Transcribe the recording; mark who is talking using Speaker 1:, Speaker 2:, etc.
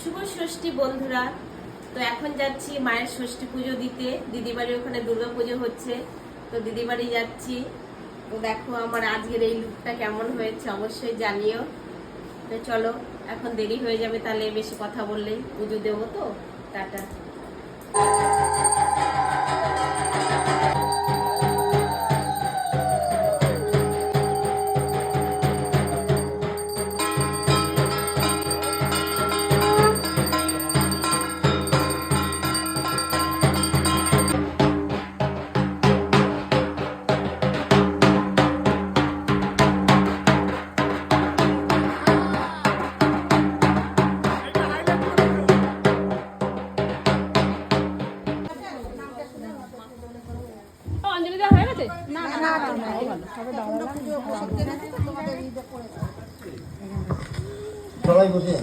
Speaker 1: শুভ ষষ্ঠী বন্ধুরা। তো এখন যাচ্ছি মায়ের ষষ্ঠী পুজো দিতে। দিদি বাড়ির ওখানে দুর্গা পুজো হচ্ছে, তো দিদি বাড়ি যাচ্ছি। তো দেখো আমার আজকের এই লুকটা কেমন হয়েছে অবশ্যই জানিও। তো চলো, এখন দেরি হয়ে যাবে, তাহলে বেশি কথা বললেই পুজো দেবো। তো টাটা।
Speaker 2: সবাই বসে